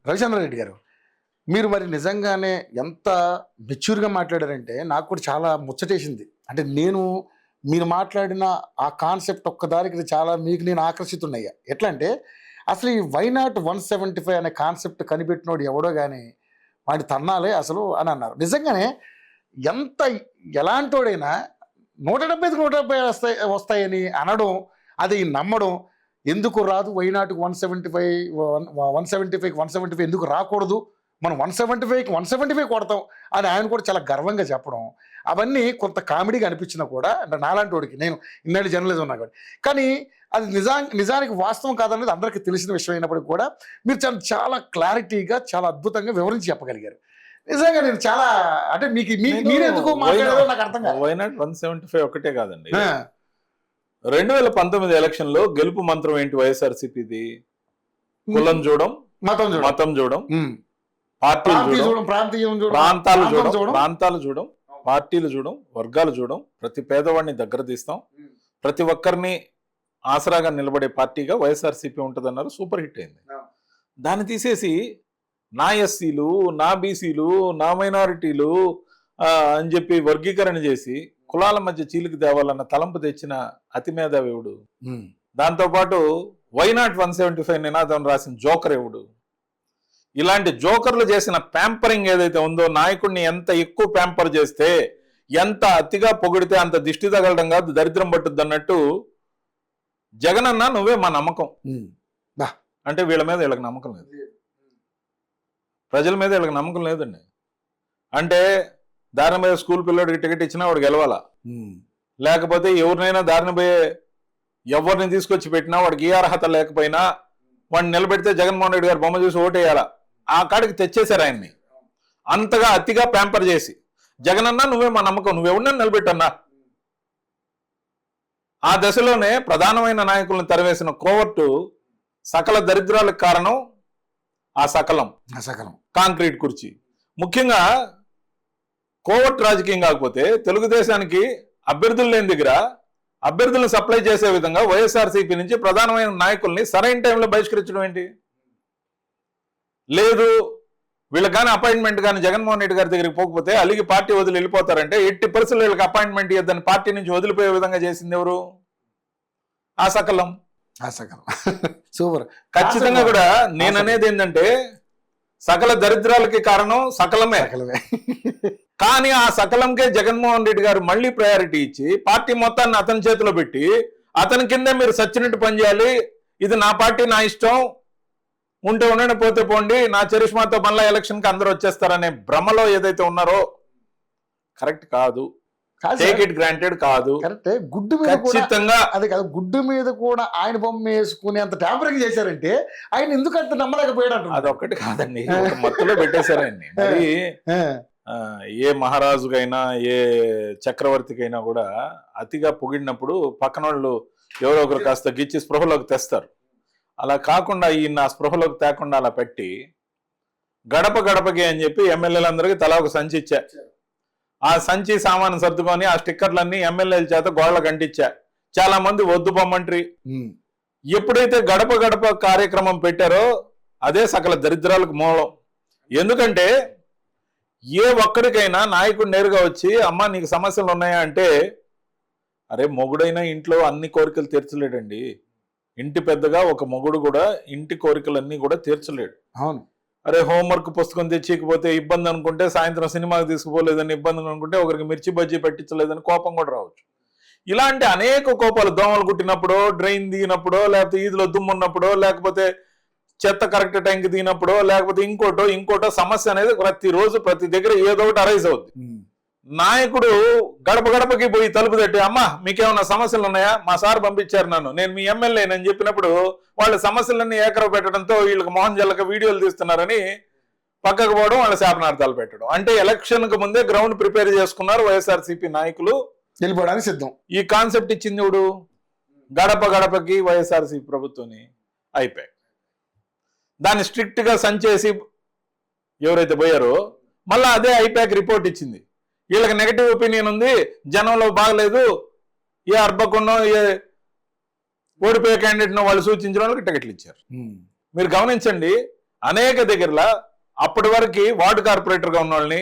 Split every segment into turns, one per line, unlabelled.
రవిచంద్రారెడ్డి గారు, మీరు మరి నిజంగానే ఎంత మెచ్యూర్గా మాట్లాడారంటే నాకు కూడా చాలా ముచ్చటేసింది. అంటే మీరు మాట్లాడిన ఆ కాన్సెప్ట్ ఒక్కదానికి చాలా నేను ఆకర్షితున్నాయ్యా. ఎట్లా అంటే అసలు ఈ వైనాట్ 175 అనే కాన్సెప్ట్ కనిపెట్టినోడు ఎవడో కానీ వాడి తన్నాలే అసలు అని అన్నారు. నిజంగానే ఎంత ఎలాంటోడైనా 170కి 170 వస్తాయని అనడం, అది నమ్మడం, ఎందుకు రాదు వైనాట్కి 175కి 175 ఎందుకు రాకూడదు, మనం 175కి 175 కొడతాం అని ఆయన కూడా చాలా గర్వంగా చెప్పడం, అవన్నీ కొంత కామెడీగా అనిపించినా కూడా అంటే నాలాంటి వాడికి, నేను ఇన్నేళ్ళు జర్నలిజం ఉన్నా కానీ అది నిజానికి వాస్తవం కాదనేది అందరికీ తెలిసిన విషయం అయినప్పటికీ కూడా మీరు చాలా క్లారిటీగా చాలా అద్భుతంగా వివరించి చెప్పగలిగారు. నిజంగా నేను చాలా అంటే మీరు ఎందుకు మాట్లాడారో నాకు అర్థం కాదు.
వైనాట్ 175 ఒకటే కాదండి, 2019 ఎలక్షన్ లో గెలుపు మంత్రం ఏంటి వైఎస్ఆర్సీపీది? కులం చూడం, మతం చూడం, పార్టీలు చూడం, ప్రాంతాలు చూడం, పార్టీలు చూడం, వర్గాలు చూడం, ప్రతి పేదవాడిని దగ్గర తీస్తాం, ప్రతి ఒక్కరిని ఆసరాగా నిలబడే పార్టీగా వైఎస్ఆర్సీపీ ఉంటుందన్నారు. సూపర్ హిట్ అయింది. దాన్ని తీసేసి నా ఎస్సీలు, నా బీసీలు, నా మైనారిటీలు అని చెప్పి వర్గీకరణ చేసి కులాల మధ్య చీలికి తేవాలన్న తలంపు తెచ్చిన అతి మేధావివుడు, దాంతోపాటు వైనాట్ 175 నినాదం రాసిన జోకర్ ఎవడు? ఇలాంటి జోకర్లు చేసిన ప్యాంపరింగ్ ఏదైతే ఉందో, నాయకుడిని ఎంత ఎక్కువ ప్యాంపర్ చేస్తే, ఎంత అతిగా పొగిడితే అంత దిష్టి తగలడం కాదు దరిద్రం పట్టుద్ది అన్నట్టు, జగన్ అన్న నువ్వే మా నమ్మకం అంటే వీళ్ళ మీద వీళ్ళకి నమ్మకం లేదు, ప్రజల మీద వీళ్ళకి నమ్మకం లేదండి. అంటే దారిన పోయే స్కూల్ పిల్లడికి టికెట్ ఇచ్చినా వాడు గెలవాలా, లేకపోతే ఎవరినైనా దారిన పోయే ఎవరిని తీసుకొచ్చి పెట్టినా వాడికి ఏ అర్హత లేకపోయినా వాడిని నిలబెడితే జగన్మోహన్ రెడ్డి గారు బొమ్మ చూసి ఓటేయాలా, ఆ కాడికి తెచ్చేశారు ఆయన్ని. అంతగా అతిగా ప్యాంపర్ చేసి జగన్ అన్నా నువ్వే మా నమ్మకం, నువ్వెవరినైనా నిలబెట్టన్నా. ఆ దశలోనే ప్రధానమైన నాయకులను తరివేసిన కోవర్టు సకల దరిద్రాలకు కారణం ఆ సకలం కాంక్రీట్ కుర్చీ. ముఖ్యంగా కోవర్ట్ రాజకీయం కాకపోతే తెలుగుదేశానికి అభ్యర్థులు లేని దగ్గర అభ్యర్థులను సప్లై చేసే విధంగా వైఎస్ఆర్సీపీ నుంచి ప్రధానమైన నాయకుల్ని సరైన టైంలో బహిష్కరించడం ఏంటి? లేదు వీళ్ళకి కానీ అపాయింట్మెంట్ కానీ జగన్మోహన్ రెడ్డి గారి దగ్గరికి పోకపోతే అలిగి పార్టీ వదిలి వెళ్ళిపోతారంటే 80% వీళ్ళకి అపాయింట్మెంట్ ఇద్దని పార్టీ నుంచి వదిలిపోయే విధంగా చేసింది ఎవరు? ఆ సకలం.
సూపర్.
ఖచ్చితంగా కూడా నేను అనేది ఏంటంటే సకల దరిద్రాలకి కారణం సకలమే. కానీ ఆ సకలంకే జగన్మోహన్ రెడ్డి గారు మళ్ళీ ప్రయారిటీ ఇచ్చి పార్టీ మొత్తాన్ని అతని చేతిలో పెట్టి అతని కిందే మీరు సచ్చినట్టు పనిచేయాలి, ఇది నా పార్టీ నా ఇష్టం, ఉంటే ఉండండి పోతే పోండి, నా చరిష్మాతో మళ్ళీ ఎలక్షన్కి అందరూ వచ్చేస్తారనే భ్రమలో ఏదైతే ఉన్నారో కరెక్ట్ కాదు. టేక్ ఇట్ గ్రాంటెడ్ కాదు.
కరెక్టే. గుడ్డు మీద ఖచ్చితంగా అదే కాదు, గుడ్డు మీద కూడా ఆయన బొమ్మ వేసుకుని అంత ట్యాంపరింగ్ చేశారంటే ఆయన ఎందుకంత నమ్మలేకపోయాడు.
అదొక్కటి కాదండి, మత్తులో పెట్టేశారు ఆయన్ని. మరి ఏ మహారాజుకైనా ఏ చక్రవర్తికైనా కూడా అతిగా పొగిడినప్పుడు పక్కన వాళ్ళు ఎవరో ఒకరు కాస్త గిచ్చి స్పృహలోకి తెస్తారు. అలా కాకుండా ఈయన స్పృహలోకి తేకుండా అలా పెట్టి గడప గడపకి అని చెప్పి ఎమ్మెల్యేలందరికీ తలా ఒక సంచి ఇచ్చా. ఆ సంచి సామాను సర్దుకొని ఆ స్టిక్కర్లన్నీ ఎమ్మెల్యేల చేత గోడలకు అంటించా. చాలా మంది వద్దు పొమ్మంట్రి. ఎప్పుడైతే గడప గడప కార్యక్రమం పెట్టారో అదే సకల దరిద్రాలకు మూలం. ఎందుకంటే ఏ ఒక్కడికైనా నాయకుడు నేరుగా వచ్చి అమ్మ నీకు సమస్యలు ఉన్నాయా అంటే, అరే మొగుడైనా ఇంట్లో అన్ని కోరికలు తీర్చలేడండి. ఇంటి పెద్దగా ఒక మొగుడు కూడా ఇంటి కోరికలన్నీ కూడా తీర్చలేడు.
అవును.
అరే హోంవర్క్ పుస్తకం తెచ్చికపోతే ఇబ్బంది అనుకుంటే, సాయంత్రం సినిమాకి తీసుకుపోలేదని ఇబ్బంది అనుకుంటే, ఒకరికి మిర్చి బజ్జీ పెట్టించలేదని కోపం కూడా రావచ్చు. ఇలాంటి అనేక కోపాలు, దోమలు కుట్టినప్పుడో, డ్రైన్ దిగినప్పుడో, లేకపోతే ఈదులో దుమ్మున్నప్పుడో, లేకపోతే చెత్త కరెక్ట్ టైంకి దిగినప్పుడో, లేకపోతే ఇంకోటో సమస్య అనేది ప్రతిరోజు ప్రతి దగ్గర ఏదో ఒకటి అరైజ్ అవుద్ది. నాయకుడు గడప గడపకి పోయి తలుపు తట్టి అమ్మా మీకేమన్నా సమస్యలు ఉన్నాయా, మా సార్ పంపించారు నన్ను, నేను మీ ఎమ్మెల్యేనని చెప్పినప్పుడు వాళ్ళ సమస్యలన్నీ ఏకరవ పెట్టడంతో వీళ్ళకి మోహన్ జల్లక వీడియోలు తీస్తున్నారని పక్కకు పోవడం, వాళ్ళ శాపనార్థాలు పెట్టడం. అంటే ఎలక్షన్ కు ముందే గ్రౌండ్ ప్రిపేర్ చేసుకున్నారు వైఎస్ఆర్సీపీ నాయకులు,
వెళ్ళిపోవడానికి సిద్ధం.
ఈ కాన్సెప్ట్ ఇచ్చింది ఇప్పుడు గడప గడపకి వైఎస్ఆర్సీపీ ప్రభుత్వాన్ని అయిపోయాయి. దాన్ని స్ట్రిక్ట్ గా సంచేసి ఎవరైతే పోయారో మళ్ళీ అదే ఐపాక్ రిపోర్ట్ ఇచ్చింది. వీళ్ళకి నెగటివ్ ఒపీనియన్ ఉంది, జనంలో బాగలేదు, ఏ అర్బకున్నో ఏ ఓడిపోయే క్యాండిడేట్నో వాళ్ళు సూచించిన వాళ్ళకి టికెట్లు ఇచ్చారు. మీరు గమనించండి, అనేక దగ్గరలా అప్పటి వరకు వార్డు కార్పొరేటర్ గా ఉన్న వాళ్ళని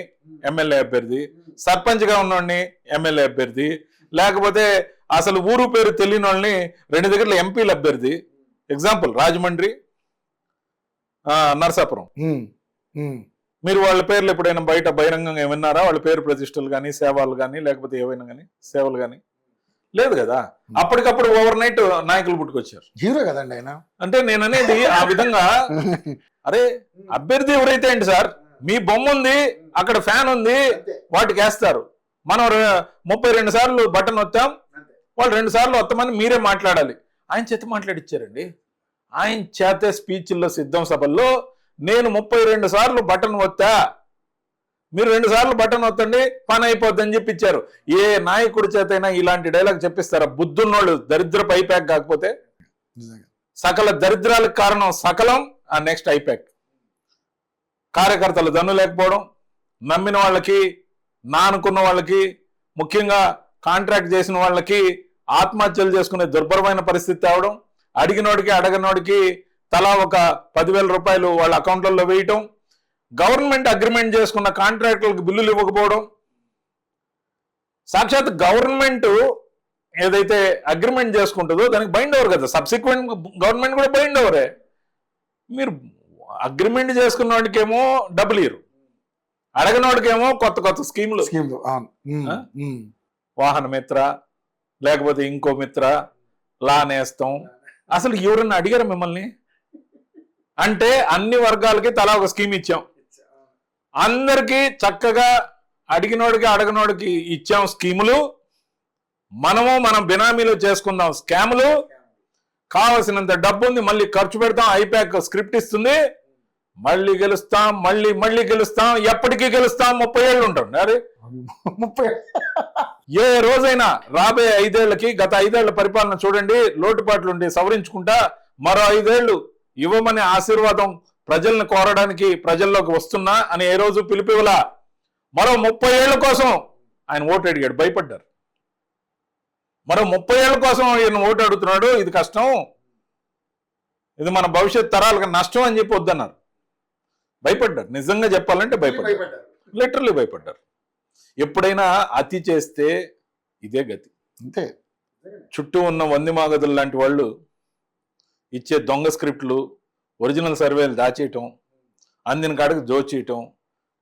ఎమ్మెల్యే అభ్యర్థి, సర్పంచ్ గా ఉన్నవాడిని ఎమ్మెల్యే అభ్యర్థి, లేకపోతే అసలు ఊరు పేరు తెలియని వాళ్ళని 2 దగ్గరలో ఎంపీల అభ్యర్థి. ఎగ్జాంపుల్ రాజమండ్రి, నరసాపురం. మీరు వాళ్ళ పేర్లు ఎప్పుడైనా బయట బహిరంగంగా ఏమన్నారా? వాళ్ళ పేరు ప్రతిష్టలు కానీ, సేవలు కానీ, లేకపోతే ఏవైనా కానీ, సేవలు కానీ లేదు కదా. అప్పటికప్పుడు ఓవర్ నైట్ నాయకులు పుట్టుకొచ్చారు.
హీరో కదండి ఆయన. అంటే
నేను అనేది ఆ విధంగా, అరే అభ్యర్థి ఎవరైతే ఏంటి సార్, మీ బొమ్మ ఉంది, అక్కడ ఫ్యాన్ ఉంది, వాటికి వేస్తారు. మనం 32 సార్లు బటన్ వస్తాం, వాళ్ళు 2 సార్లు వస్తామని మీరే మాట్లాడాలి. ఆయన చేత మాట్లాడిచ్చారండి. ఆయన చేత స్పీచ్ల్లో సిద్ధం సభల్లో నేను 32 సార్లు బటన్ వస్తా, మీరు 2 సార్లు బటన్ వత్తండి, పని అయిపోద్దని చెప్పిచ్చారు. ఏ నాయకుడి చేతైనా ఇలాంటి డైలాగ్ చెప్పిస్తారా? బుద్ధున్నోళ్ళు దరిద్రపు ఐప్యాక్ కాకపోతే. సకల దరిద్రాలకు కారణం సకలం, ఆ నెక్స్ట్ ఐప్యాక్. కార్యకర్తలు దన్ను లేకపోవడం, నమ్మిన వాళ్ళకి, నానుకున్న వాళ్ళకి, ముఖ్యంగా కాంట్రాక్ట్ చేసిన వాళ్ళకి ఆత్మహత్యలు చేసుకునే దుర్భరమైన పరిస్థితి అవడం, అడిగినోడికి అడగనోడికి తలా ఒక 10,000 రూపాయలు వాళ్ళ అకౌంట్లలో వేయటం, గవర్నమెంట్ అగ్రిమెంట్ చేసుకున్న కాంట్రాక్టులకు బిల్లులు ఇవ్వకపోవడం. సాక్షాత్ గవర్నమెంట్ ఏదైతే అగ్రిమెంట్ చేసుకుంటుందో దానికి బైండ్ ఓవర్ కదా, సబ్సిక్వెంట్ గవర్నమెంట్ కూడా బైండ్ ఓవరే. మీరు అగ్రిమెంట్ చేసుకున్న వాడికేమో డబ్బులు ఇరు, అడగనోడికేమో కొత్త కొత్త స్కీములు. వాహన మిత్ర, లేకపోతే ఇంకో మిత్ర, లా నేస్తం. అసలు ఎవరన్నా అడిగారు మిమ్మల్ని? అంటే అన్ని వర్గాలకి తలా ఒక స్కీమ్ ఇచ్చాం, అందరికీ చక్కగా అడిగినోడికి అడగనోడికి ఇచ్చాం స్కీములు. మనం బినామీలు చేసుకుందాం స్కాములు. కావలసినంత డబ్బు ఉంది, మళ్ళీ ఖర్చు పెడతాం, ఐప్యాక్ స్క్రిప్ట్ ఇస్తుంది, మళ్ళీ గెలుస్తాం, మళ్ళీ గెలుస్తాం, ఎప్పటికీ గెలుస్తాం. 30 ఏళ్ళు ఉంటాం. అరే
30
ఏ రోజైనా రాబోయే 5 ఏళ్లకి గత 5 ఏళ్ల పరిపాలన చూడండి, లోటుపాట్లు ఉండి సవరించుకుంటా మరో 5 ఏళ్లు ఇవ్వమనే ఆశీర్వాదం ప్రజల్ని కోరడానికి ప్రజల్లోకి వస్తున్నా అని ఏ రోజు పిలిపివలా. మరో 30 ఏళ్ల కోసం ఆయన ఓటు అడిగాడు, భయపడ్డారు. మరో 30 ఏళ్ల కోసం ఈయన ఓటు అడుగుతున్నాడు, ఇది కష్టం, ఇది మన భవిష్యత్ తరాలకు నష్టం అని చెప్పి వద్దన్నారు. భయపడ్డారు. నిజంగా చెప్పాలంటే భయపడ్డారు, లిటరల్లీ భయపడ్డారు. ఎప్పుడైనా అతి చేస్తే ఇదే గతి.
అంతే.
చుట్టూ ఉన్న వందిమాగదులు లాంటి వాళ్ళు ఇచ్చే దొంగ స్క్రిప్ట్లు, ఒరిజినల్ సర్వేలు దాచేయటం, అందిన కాడికి దోచేయటం,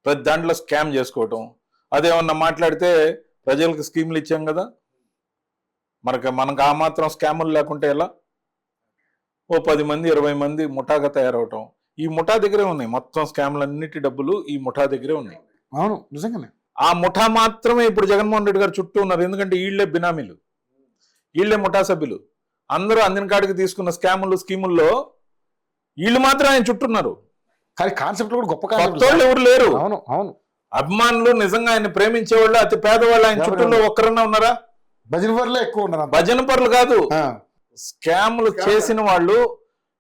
ప్రతి దాంట్లో స్కామ్ చేసుకోవటం. అదేమన్నా మాట్లాడితే ప్రజలకు స్కీములు ఇచ్చాం కదా, మనకు ఆ మాత్రం స్కాములు లేకుంటే ఎలా? ఓ 10 మంది 20 మంది ముఠాగా తయారవటం. ఈ ముఠా దగ్గరే ఉన్నాయి మొత్తం స్కామ్లన్నిటి డబ్బులు, ఈ ముఠా దగ్గరే ఉన్నాయి.
అవును, నిజంగానే.
ఆ ముఠా మాత్రమే ఇప్పుడు జగన్మోహన్ రెడ్డి గారు చుట్టూ ఉన్నారు. ఎందుకంటే వీళ్లే బినామీలు, వీళ్లే ముఠా సభ్యులు. అందరూ అందిన కాడికి తీసుకున్న స్కీముల్లో వీళ్ళు మాత్రం ఆయన చుట్టూన్నారు.
కానీ కాన్సెప్ట్ కూడా గొప్ప
కాన్సెప్ట్, ఎవరు లేరు.
అవును అవును.
అభిమానులు, నిజంగా ఆయన ప్రేమించే వాళ్ళు, అతి పేదవాళ్ళు ఆయన చుట్టూలో ఒక్కరన్నా ఉన్నారా?
భజన పరులే ఎక్కువ ఉన్నారు.
భజన పరులు కాదు, స్కాములు చేసిన వాళ్ళు,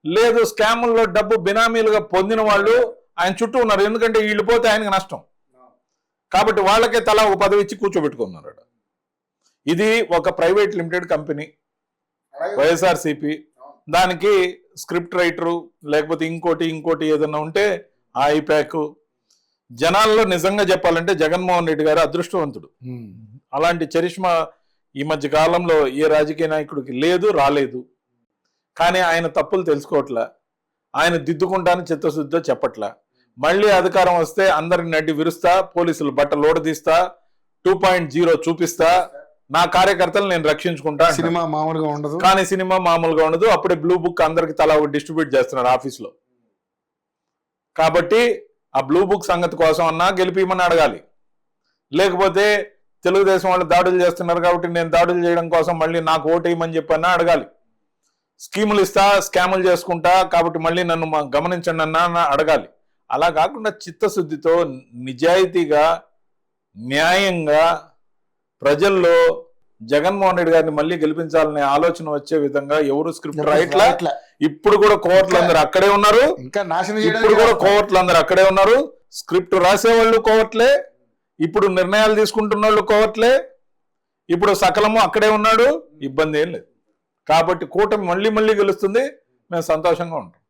లేదు స్కాముల్లో డబ్బు బినామీలుగా పొందిన వాళ్ళు ఆయన చుట్టూ ఉన్నారు. ఎందుకంటే వీళ్ళు పోతే ఆయనకు నష్టం కాబట్టి వాళ్ళకే తలా ఒక పదవి ఇచ్చి కూర్చోబెట్టుకున్నారు. ఇది ఒక ప్రైవేట్ లిమిటెడ్ కంపెనీ వైఎస్ఆర్సీపీ. దానికి స్క్రిప్ట్ రైటరు లేకపోతే ఇంకోటి ఏదన్నా ఉంటే ఆ ఐప్యాక్. జనాల్లో నిజంగా చెప్పాలంటే జగన్మోహన్ రెడ్డి గారు అదృష్టవంతుడు. అలాంటి చరిష్మా ఈ మధ్య కాలంలో ఏ రాజకీయ నాయకుడికి లేదు, రాలేదు. కానీ ఆయన తప్పులు తెలుసుకోవట్లా, ఆయన దిద్దుకుంటానని చిత్తశుద్ధితో చెప్పట్లా. మళ్ళీ అధికారం వస్తే అందరిని నడ్డి విరుస్తా, పోలీసులు బట్టలు ఓడదీస్తా, 2.0 చూపిస్తా, నా కార్యకర్తలు నేను రక్షించుకుంటా.
సినిమా మామూలుగా ఉండదు.
కానీ సినిమా మామూలుగా ఉండదు. అప్పుడే బ్లూ బుక్ అందరికి తలా డిస్ట్రిబ్యూట్ చేస్తున్నారు ఆఫీస్లో. కాబట్టి ఆ బ్లూ బుక్ సంగతి కోసం అన్నా గెలిపిమని అడగాలి. లేకపోతే తెలుగుదేశం వాళ్ళు దాడులు చేస్తున్నారు కాబట్టి నేను దాడులు చేయడం కోసం మళ్ళీ నాకు ఓటు వేయమని చెప్పన్నా అడగాలి. స్కీములు ఇస్తా, స్కాములు చేసుకుంటా కాబట్టి మళ్ళీ నన్ను గమనించండి అన్నా అడగాలి. అలా కాకుండా చిత్తశుద్ధితో, నిజాయితీగా, న్యాయంగా ప్రజల్లో జగన్మోహన్ రెడ్డి గారిని మళ్ళీ గెలిపించాలనే ఆలోచన వచ్చే విధంగా ఎవరు స్క్రిప్ట్ రాయట్లా. ఇప్పుడు కూడా కోర్టులు అందరూ అక్కడే ఉన్నారు. ఇప్పుడు కూడా కోర్టులు అందరూ అక్కడే ఉన్నారు. స్క్రిప్ట్ రాసేవాళ్ళు కోర్టులే, ఇప్పుడు నిర్ణయాలు తీసుకుంటున్న వాళ్ళు కోర్టులే, ఇప్పుడు సకలము అక్కడే ఉన్నాడు. ఇబ్బంది ఏం లేదు. కాబట్టి కూటమి మళ్ళీ గెలుస్తుంది. మేము సంతోషంగా ఉంటాం.